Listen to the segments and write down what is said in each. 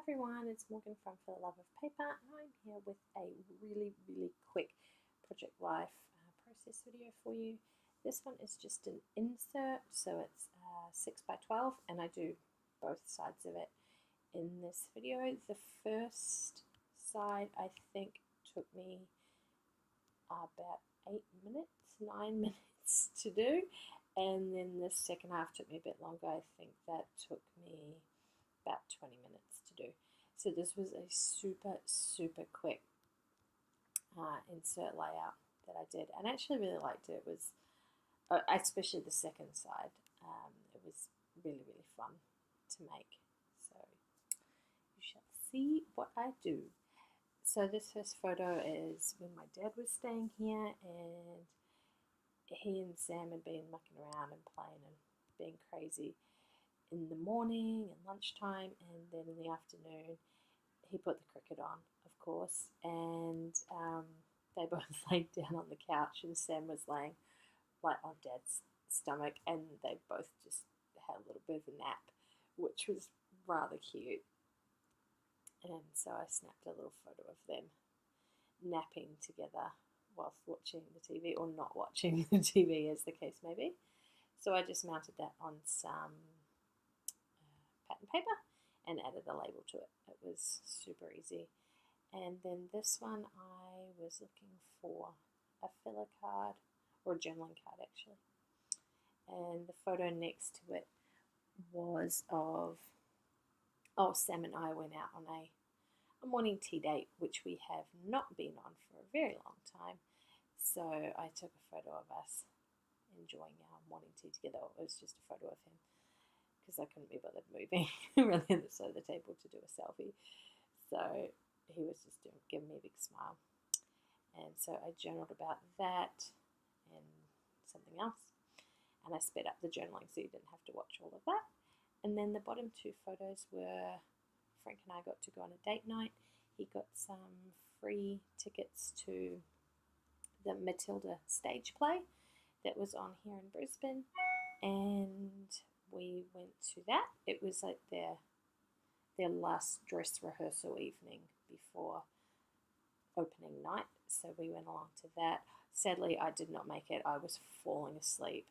everyone, it's Morgan from For the Love of Paper, and I'm here with a really quick Project Life process video for you. This one is just an insert, so it's 6 by 12, and I do both sides of it in this video. The first side I think took me about 8 minutes, 9 minutes to do, and then the second half took me a bit longer. I think that took me about 20 minutes to do. So this was a super quick insert layout that I did, and I actually really liked it. It was especially the second side. It was really fun to make. So you shall see what I do. So this first photo is when my dad was staying here, and he and Sam had been mucking around and playing and being crazy in the morning and lunchtime, and then in the afternoon he put the cricket on, of course, and they both laid down on the couch, and Sam was laying like on Dad's stomach, and they both just had a little bit of a nap, which was rather cute. And so I snapped a little photo of them napping together whilst watching the TV, or not watching the TV, as the case may be. So I just mounted that on some pattern paper and added a label to it. It was super easy. And then this one, I was looking for a filler card, or a journaling card actually. And the photo next to it was of, Sam and I went out on a morning tea date, which we have not been on for a very long time. So I took a photo of us enjoying our morning tea together. It was just a photo of him, because I couldn't be bothered moving really on the side of the table to do a selfie. So he was just giving me a big smile. And so I journaled about that and something else. And I sped up the journaling so you didn't have to watch all of that. And then the bottom two photos were Frank and I got to go on a date night. He got some free tickets to the Matilda stage play that was on here in Brisbane, and we went to that. It was like their last dress rehearsal evening before opening night, so we went along to that. Sadly, I did not make it. I was falling asleep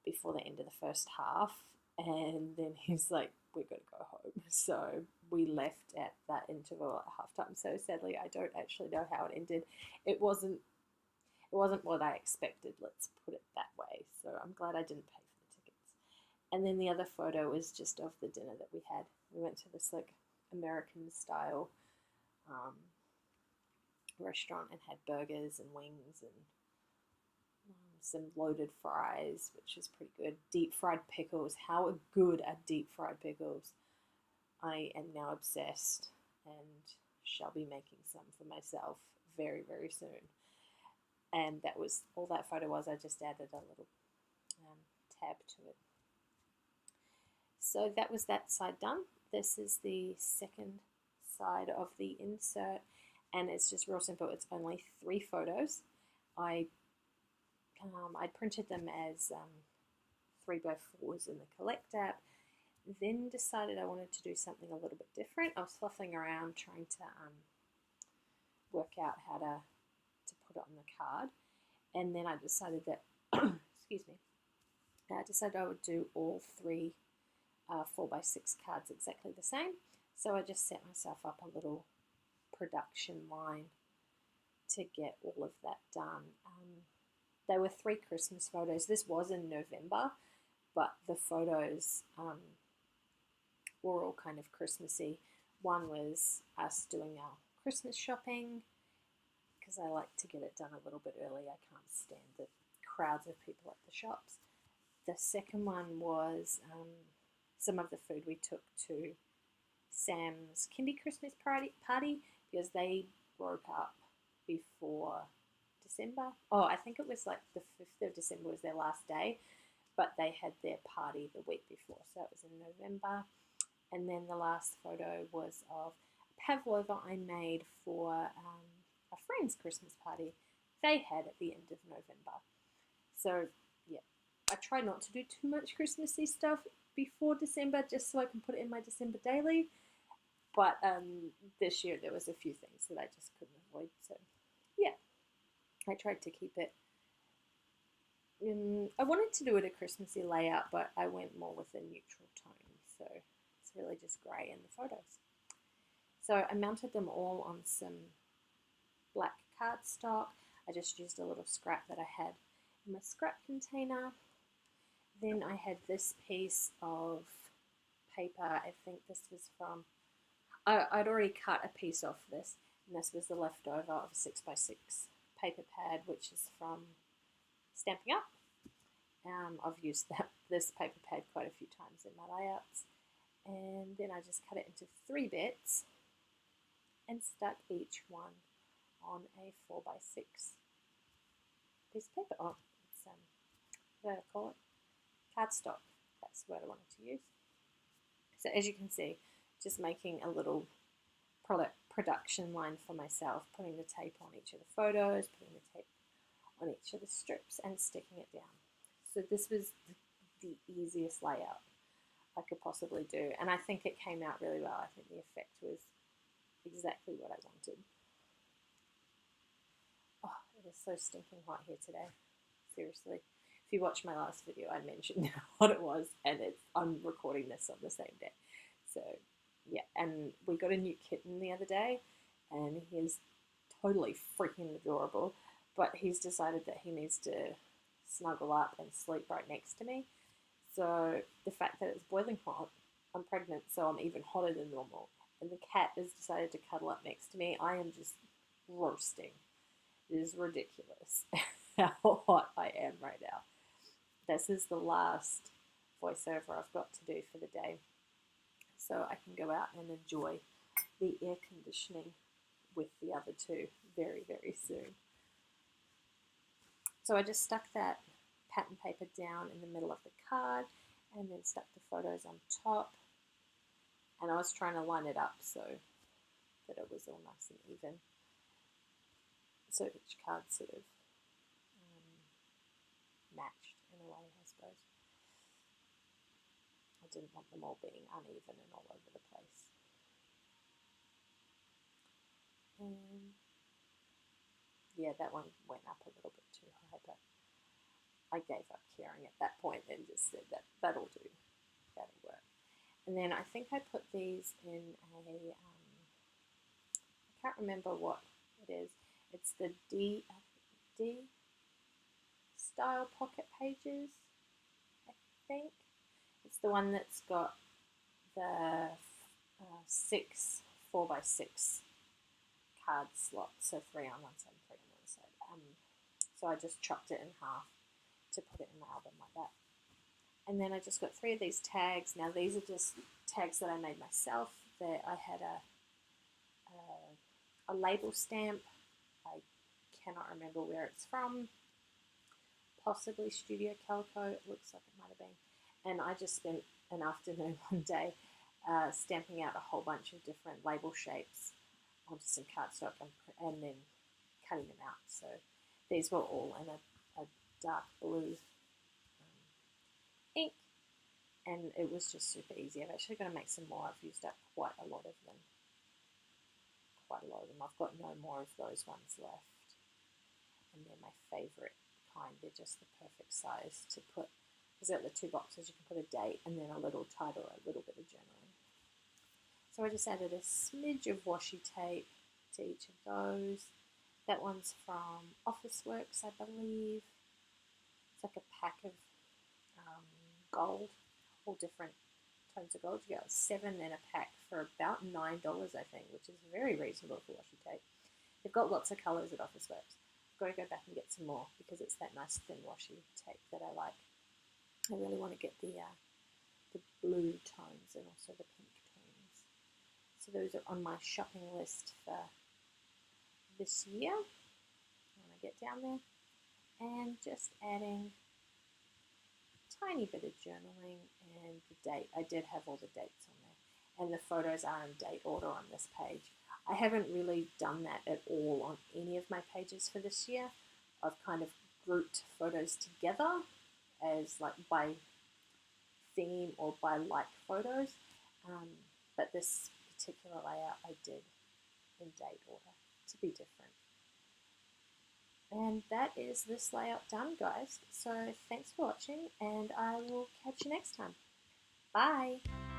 before the end of the first half, and then he's like, we're going to go home. So we left at that interval at halftime. So sadly, I don't actually know how it ended. It wasn't what I expected, let's put it that way. So I'm glad I didn't pay for the tickets. And then the other photo was just of the dinner that we had. We went to this like American style restaurant and had burgers and wings and some loaded fries, which is pretty good. Deep fried pickles. How good are deep fried pickles? I am now obsessed and shall be making some for myself very soon. And that was all that photo was. I just added a little tab to it. So that was that side done. This is the second side of the insert, and it's just real simple. It's only 3 photos. I printed them as 3x4s in the Collect app, then decided I wanted to do something a little bit different. I was fluffing around trying to work out how to put it on the card, and then I decided that excuse me, I decided I would do all 3 4x6 cards exactly the same. So I just set myself up a little production line to get all of that done. They were 3 Christmas photos. This was in November, but the photos were all kind of Christmassy. One was us doing our Christmas shopping, because I like to get it done a little bit early. I can't stand the crowds of people at the shops. The second one was some of the food we took to Sam's kindy Christmas party, because they broke up before December. I think it was like the 5th of December was their last day, but they had their party the week before, so it was in November. And then the last photo was of a pavlova I made for a friend's Christmas party they had at the end of November. So yeah, I try not to do too much Christmassy stuff before December, just so I can put it in my December daily. But this year there was a few things that I just couldn't avoid. So yeah, I tried to keep it. I wanted to do it a Christmassy layout, but I went more with a neutral tone. So it's really just grey in the photos. So I mounted them all on some black cardstock. I just used a little scrap that I had in my scrap container. Then I had this piece of paper. I think this was from, I'd already cut a piece off this, and this was the leftover of a 6x6 paper pad, which is from Stampin' Up. I've used this paper pad quite a few times in my layouts. And then I just cut it into 3 bits and stuck each one on a 4x6 piece of paper. Oh, it's what do I call it? Cardstock. That's what I wanted to use. So as you can see, just making a little production line for myself, putting the tape on each of the photos, putting the tape on each of the strips and sticking it down. So this was the easiest layout I could possibly do, and I think it came out really well. I think the effect was exactly what I wanted. Oh, it is so stinking hot here today. Seriously. If you watched my last video, I mentioned how hot it was, and I'm recording this on the same day. So yeah, and we got a new kitten the other day, and he is totally freaking adorable, but he's decided that he needs to snuggle up and sleep right next to me. So the fact that it's boiling hot, I'm pregnant, so I'm even hotter than normal, and the cat has decided to cuddle up next to me. I am just roasting. It is ridiculous how hot I am right now. This is the last voiceover I've got to do for the day, so I can go out and enjoy the air conditioning with the other two very, very soon. So I just stuck that pattern paper down in the middle of the card and then stuck the photos on top, and I was trying to line it up so that it was all nice and even, so each card sort of matched in a way, I suppose. I didn't want them all being uneven and all over the place. And yeah, that one went up a little bit too high, but I gave up caring at that point and just said that'll do, that'll work. And then I think I put these in a, I can't remember what it is. It's the D style pocket pages, I think. It's the one that's got the 6 4x6 card slots, so 3 on one side and 3 on the other side. So I just chopped it in half to put it in my album like that. And then I just got 3 of these tags. Now these are just tags that I made myself. That I had a label stamp. I cannot remember where it's from. Possibly Studio Calico, it looks like it might have been. And I just spent an afternoon one day stamping out a whole bunch of different label shapes onto some cardstock and then cutting them out. So these were all in a dark blue ink, and it was just super easy. I'm actually going to make some more. I've used up quite a lot of them. I've got no more of those ones left, and they're my favourite kind. They're just the perfect size to put, because at the 2 boxes you can put a date and then a little title, a little bit of journaling. So I just added a smidge of washi tape to each of those. That one's from Officeworks, I believe. It's like a pack of gold, all different tones of gold. You get 7 in a pack for about $9, I think, which is very reasonable for washi tape. They've got lots of colours at Officeworks. I've got to go back and get some more because it's that nice thin washi tape that I like. I really want to get the blue tones and also the pink tones. So those are on my shopping list for this year when I get down there. And just adding a tiny bit of journaling and the date. I did have all the dates on there. And the photos are in date order on this page. I haven't really done that at all on any of my pages for this year. I've kind of grouped photos together as like by theme or by like photos. But this particular layout I did in date order to be different. And that is this layout done, guys. So thanks for watching, and I will catch you next time. Bye!